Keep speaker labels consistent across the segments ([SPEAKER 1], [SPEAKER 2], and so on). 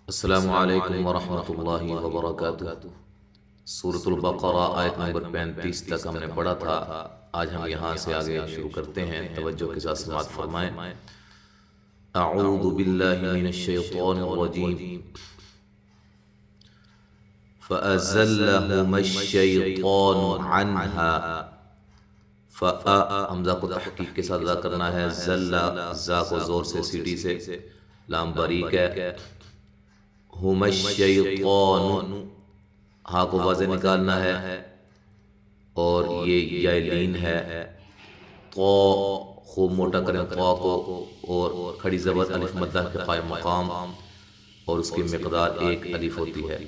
[SPEAKER 1] السلام علیکم ورحمۃ اللہ وبرکاتہ۔ سورۃ البقرہ آیت نمبر 35 تک ہم نے پڑھا تھا۔ آج ہم یہاں سے آگے شروع کرتے ہیں، توجہ کے ساتھ سماعت فرمائیں۔ اعوذ باللہ من الشیطان الرجیم۔ فَأَزَلَّهُمَا الشَّيْطَانُ عَنْهَا، حمزہ کو تحقیق کے ساتھ ادا کرنا ہے، زلہ زا کو زور سے سیٹی سے، لام باریک ہے، ہما الشیطان ہا کو واضح نکالنا ہے، اور یہ یا لین ہے، تو خوب موٹا کریں تو کو، اور کھڑی زبر الف مدہ کے قائم مقام، اور اس کی مقدار ایک الف ہوتی ہے،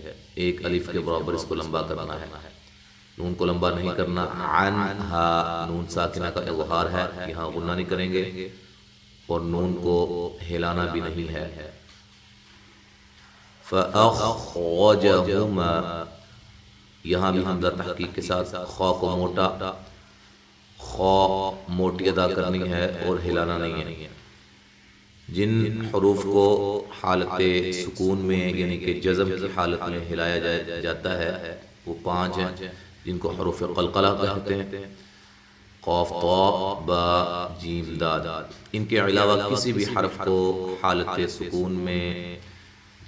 [SPEAKER 1] ایک الف کے برابر اس کو لمبا کرنا ہے۔ نون کو لمبا نہیں کرنا، عنہا نون ساکنہ کا اظہار ہے، یہاں غنہ نہیں کریں گے، اور نون کو ہلانا بھی نہیں ہے۔ فَأَخْرَجَهُمَا، یہاں بھی حمزہ تحقیق کے ساتھ خا کو موٹا، خا موٹی ادا کرنی ہے اور ہلانا نہیں ہے۔ جن حروف کو حالت سکون میں یعنی کہ جزم کی حالت میں ہلایا جاتا ہے وہ 5 ہیں، جن کو حروف قلقلہ کہتے ہیں، قاف طا با جیم دال۔ ان کے علاوہ کسی بھی حرف کو حالت سکون میں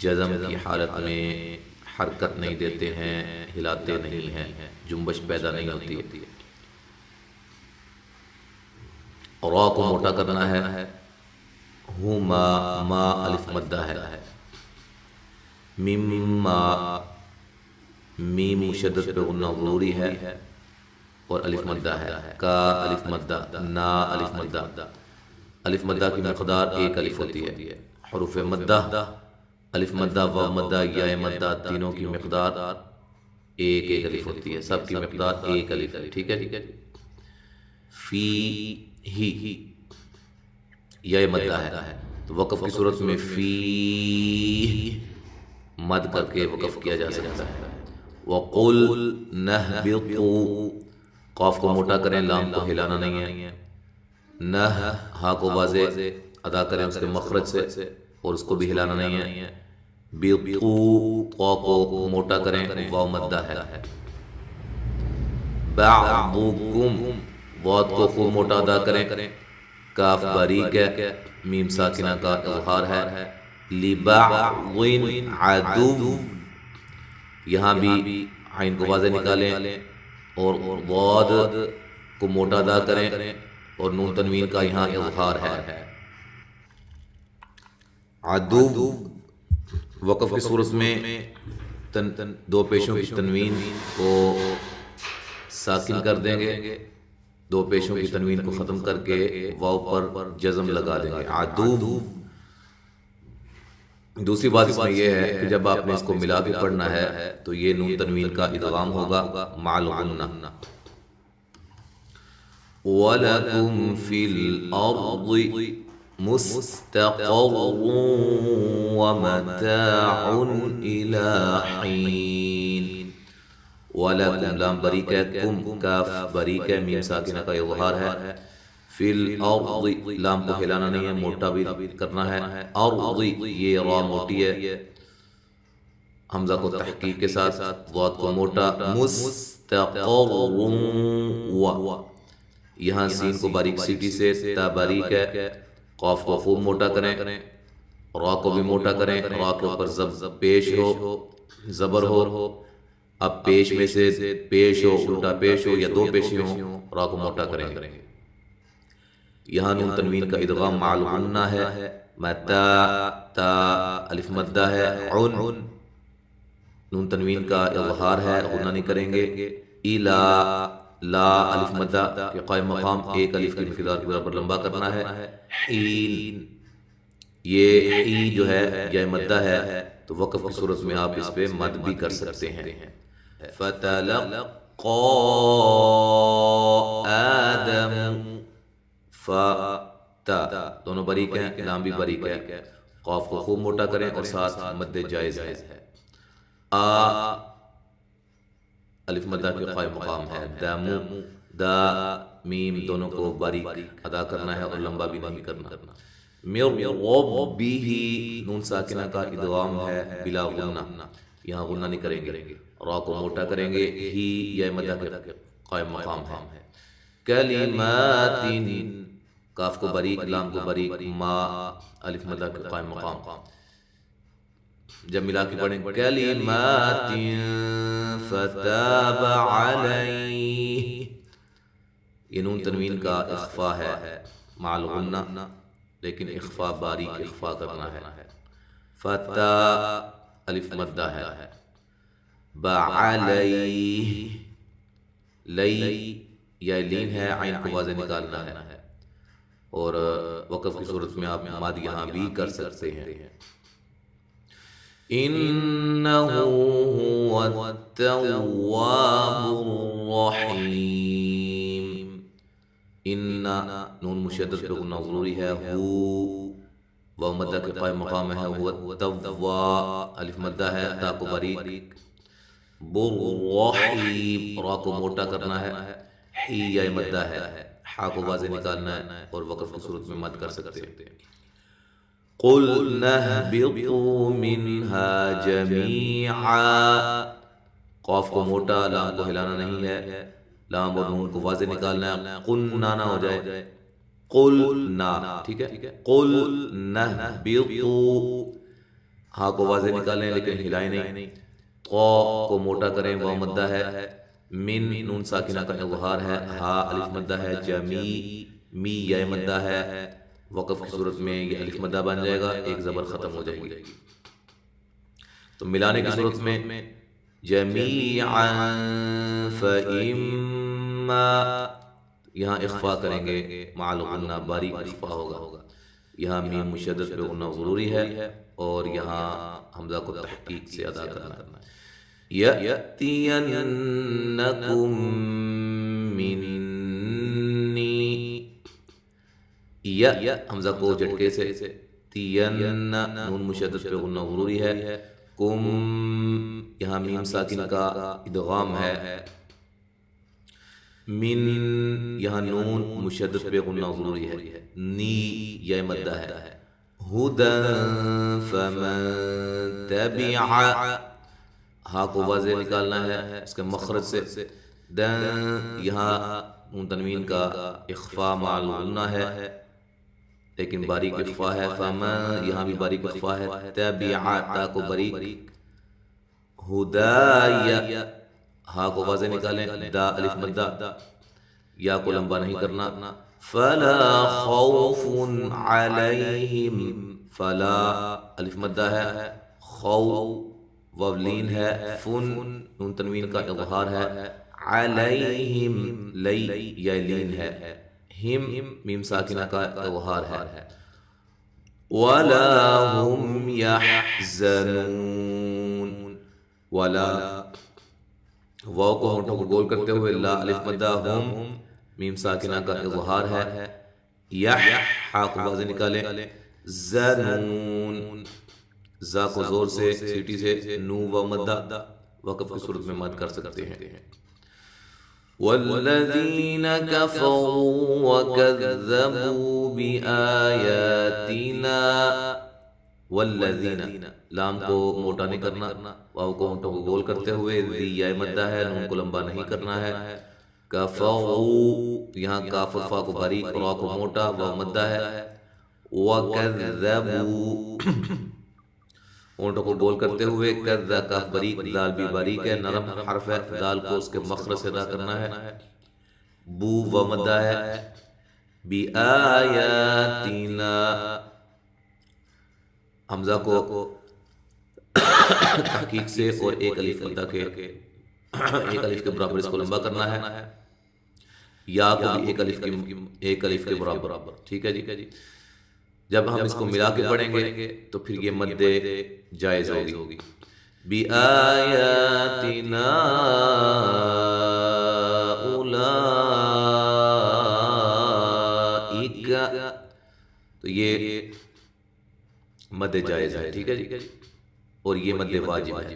[SPEAKER 1] جزم کی حالت میں حرکت نہیں دیتے ہیں، ہلاتے نہیں ہیں، جنبش پیدا نہیں ہوتی ہے۔ را کو موٹا کرنا ہے، ہما ما الف مدہ ہے، مما میم مشدد پہ غنہ ضروری ہے اور الف مدہ ہے، کا الف مدہ، نا الف مدہ، الف مدہ کی مقدار ایک الف ہوتی ہے۔ حروف مدہ، الف مدہ، واو مدہ، یا مدہ، تینوں کی مقدار ایک ایک الف ہوتی ہے، سب کی مقدار ایک الف ہے، ٹھیک ہے۔ فی ہی یا مدہ ہے، تو وقف کی صورت میں فی مد کر کے وقف کیا جا سکتا ہے۔ وَقُلْ نَهْبِطُوا، قاف کو موٹا کریں، لام کو ہلانا نہیں ہے، نہ ہا کو واضح ادا کریں اس کے مخرج سے، اور اس کو بھی ہلانا نہیں ہے، بِطُو قا کو موٹا کریں، واو مدہ ہے، بَعْضُكُمْ واد کو خوب موٹا ادا کریں، کاف باریک ہے، میم ساکنہ کا اظہار ہے، لِبَعْضٍ عَدُوٌّ، یہاں بھی عین کو واضح نکالیں اور واد کو موٹا ادا کریں، اور نون تنوین کا یہاں اظہار ہے۔ عدو وقف کی صورت میں دو پیشوں کی تنوین کو ساکن کر دیں گے، دو پیشوں کی تنوین کو ختم کر کے واو پر جزم لگا دیں گے، عدو۔ دوسری بات اس میں یہ ہے کہ جب آپ نے اس کو ملا کے پڑھنا ہے تو یہ نون تنوین کا ادغام ہوگا مع الغنہ۔ وَلَكُمْ فِي الْأَرْضِ مُسْتَقَرٌّ وَمَتَاعٌ إِلَىٰ حِينٍ۔ وَلَكُمْ لام باریک ہے، کم کاف باریک ہے، میم ساکنہ کا اظہار ہے، فی الارض لام کو ہلانا نہیں ہے، موٹا بھی کرنا ہے، ارض یہ را موٹی ہے، حمزہ کو تحقیق کے ساتھ، ضاد کو موٹا، مستقر و، یہاں سین کو باریک سیٹی سے، تا باریک ہے، قاف کو خوب موٹا کریں، را کو بھی موٹا کریں، را کے اوپر پیش ہو، زبر ہو، اب پیش میں سے پیش ہو، الٹا پیش ہو یا دو پیشیں ہوں، را کو موٹا کریں۔ یہاں نون تنوین کا ادغام مع الغنہ ہے، متا تا الف مدہ ہے، عن نون تنوین کا اظہار ہے، غنہ نہیں کریں گے، الا لا الف مدہ کے قائم مقام ایک الف کی مقدار کے برابر لمبا کرنا ہے، حین یہ حی جو ہے یا مدہ ہے، تو وقف کی صورت میں آپ اس پہ مد بھی کر سکتے ہیں۔ فتلقى آدم، فتا دونوں باریک ہیں، لام بھی باریک ہے، قاف کو خوب موٹا کریں اور ساتھ مد جائز ہے، آ الف مدہ کے قائم مقام ہے، دامو دا میم دونوں کو باریک ادا کرنا ہے اور لمبا بھی نہیں کرنا، من ربہ، نون ساکنہ کا ادغام ہے بلا غنہ، یہاں غنہ نہیں کریں گے، را کو موٹا کریں گے، ہی یا مدہ کے قائم مقام ہے۔ کلمات، کاف کو باریک، لام کو باریک، ما الف مدہ کے قائم مقام، جب ملا کے پڑھیں کلمات فتاب علیہ، یہ نون تنوین کا اخفا ہے مع الغنہ، لیکن اخفا باریک اخفا کرنا ہے، فتا الف مدہ ہے، بعلیہ، لی یا لین ہے، عین کو واضح نکالنا ہے، اور وقف کی صورت میں آپ ماد یہاں بھی کر سکتے ہیں۔ انہ هو التواب الرحیم، ان نون مشدد پہ غنہ ضروری ہے، ہو واو مدہ کے قائم مقام ہے، هو التوا الف مدہ ہے، تا کو باریک، بالرحیم را کو موٹا کرنا ہے، حی یا مدہ ہے، حا کو واضح نکالنا ہے، اور وقف کی صورت میں مد کر سکتے ہیں۔ قُلْنَا اهْبِطُوا مِنْهَا جَمِيعًا، قاف کو موٹا، لام کو ہلانا نہیں ہے، لام اور نون کو واضح نکالنا ہے، قُلْنَا نہ ہو جائے، قُلْنَا، ٹھیک ہے، قُلْنَا اهْبِطُوا، ہاں کو واضح نکالیں لیکن ہلائیں نہیں، قا کو موٹا کریں، واو مدہ ہے، من نون ساکنہ کا اظہار ہے، ہا الف مدہ ہے، جمی می یا مدہ ہے، وقف کی صورت میں یہ الف مدہ بن جائے گا، ایک زبر ختم ہو جائے گی، تو ملانے کی صورت میں جمیعا فإما، یہاں اخفا کریں گے مع الغنہ، باریک اخفا ہوگا، یہاں میم مشدد پہ غنہ ضروری ہے، اور یہاں حمزہ کو تحقیق سے ادا کرنا ہے۔ یأتینکم منی، یا حمزہ کو جھٹکے سے، تین نون مشدد پہ غنہ ضروری ہے، کم یہاں میم ساکن کا ادغام ہے، من یہاں نون مشدد پہ غنہ ضروری ہے، نی یا مدہ ہے، ہدی فمن تبع، ہا کو واضح نکالنا ہے اس کے مخرج سے، دن یہاں نون تنوین کا اخفا مع الغنہ ہے لیکن باریک اخفا ہے، فمن یہاں بھی باریک اخفا ہے، تبع تا کو باریک، ہدای ہا کو واضح نکالیں، دا الف مدہ، یا کو لمبا نہیں کرنا، فلا خوف علیہم، فلا الف مدہ ہے، خو وولین ہے، فن نون تنوین کا اظہار ہے، علیہم لی یا لین ہے، ہم میم ساکنہ کا اظہار ہے، ولا هم يحزنون، ولا واو کو ہونٹوں کو گول کرتے ہوئے، لا الف مدہ، ہم میم ساکنہ کا اظہار ہے، یح ہا کو واضح نکالیں، زنون زا کو زور سے سیٹی سے، نو و مدہ، وقف کی صورت میں مد کر سکتے ہیں۔ والذین کفروا وکذبوا بآیاتنا، والذین لام کو موٹا نہیں کرنا، واو کو ہونٹوں کو گول کرتے ہوئے، ذی یا مدہ ہے، نون کو لمبا نہیں کرنا ہے، کفروا یہاں کاف و فا کو باریک، را کو موٹا، واو مدہ ہے، وکذبوا ہونٹوں کو گول کرتے ہوئے، کذا کاف باریک، دال بھی باریک ہے، نرم حرف ہے، دال کو اس کے مخرج سے ادا کرنا ہے، بو و مدہ ہے، بی آیاتنا حمزہ کو تحقیق سے اور ایک الف مدہ کے ایک الف کے برابر اس کو لمبا کرنا ہے، یا کو بھی ایک الف کے برابر، ٹھیک ہے جی۔ جب ہم اس کو ملا کے پڑھیں گے تو پھر یہ مد جائز ہوگی، بِآیاتنا اولئک، تو یہ مد جائز ہے، ٹھیک ہے جی، اور یہ مد واجب ہے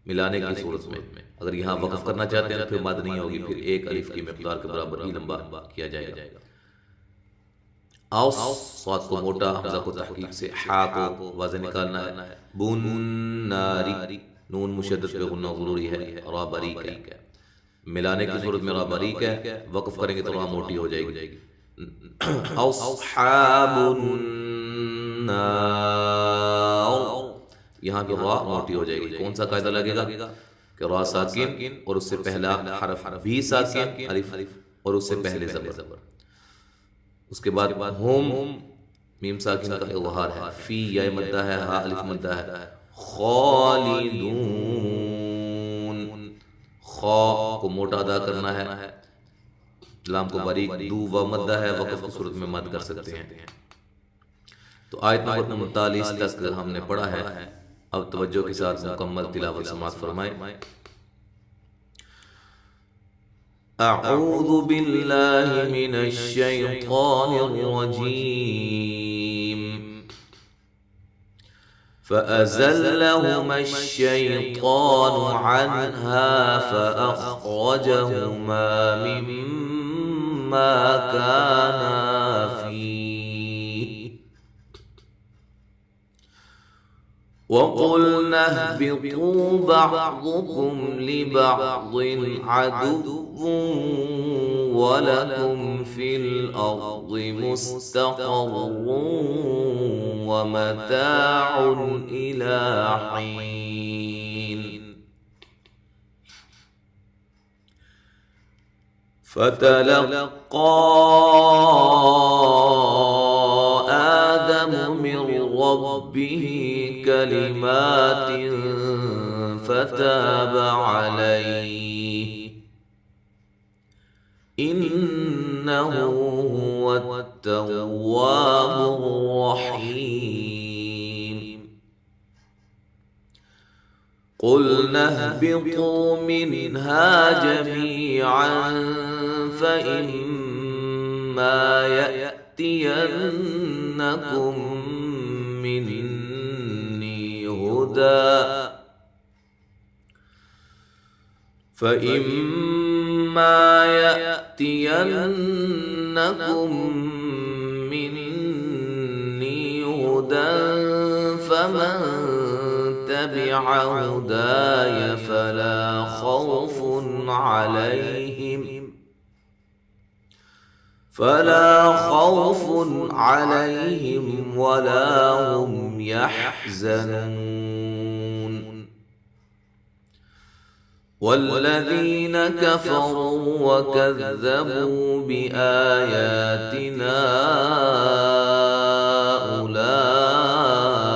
[SPEAKER 1] ملانے کی صورت میں۔ اگر یہاں وقف کرنا چاہتے ہیں تو پھر مد نہیں ہوگی، پھر ایک الف کی مقدار کے برابر ہی لمبا کیا جائے گا۔ صاد کو موٹا، حمزہ کو تحقیق سے، حا کو وازن نکالنا ہے، بن ناری، نون مشدد پہ غنہ ضروری ہے، را باریک ہے، ملانے کی صورت میں را باریک ہے، وقف کریں گے تو را موٹی ہو جائے گی، اصحاب النار، یہاں پہ را موٹی ہو جائے گی۔ کون سا قاعدہ لگے گا کہ را ساکن اور اس سے پہلا حرف بھی ساکن الف اور اس سے پہلے زبر، اس کے بعد ہم میم ساکن کا اظہار ہے، فی یا مدہ ہے، ہا الف مدہ ہے، خالدون، خا کو موٹا ادا کرنا ہے، لام کو باریک، دو و مدہ ہے، وقف کی صورت میں مد کر سکتے ہیں۔ تو آیت نمبر 39 تک ہم نے پڑھا ہے، اب توجہ کے ساتھ مکمل تلاوت سماعت فرمائیں۔ اعوذ باللہ من الشیطان الرجیم فأزلهما الشیطان عنها فأخرجهما مما كانا فيه وقلنا اهبطوا بعضكم لبعض عدو ولكم في الأرض مستقر ومتاع إلى حين فتلقى آدم من ربه كلمات فتاب عليه إنه هو التواب الرحيم قلنا اهبطوا منها جميعا فإما يأتينكم مني هدى فإما يأتينكم مني هدى فمن تبع هداي فلا خوف عليهم ولا هم يحزنون والذين كفروا وكذبوا بآياتنا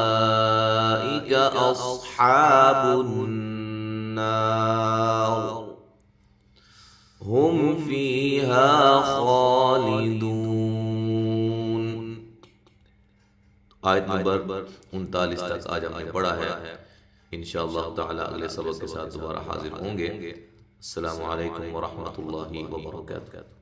[SPEAKER 1] أولئك أصحاب النار هم فيها خالدون۔ آیت نمبر 39 تک آج ہم نے پڑھا ہے، انشاءاللہ تعالی اگلے سبق کے ساتھ دوبارہ حاضر ہوں گے۔ السلام علیکم ورحمۃ اللہ وبرکاتہ۔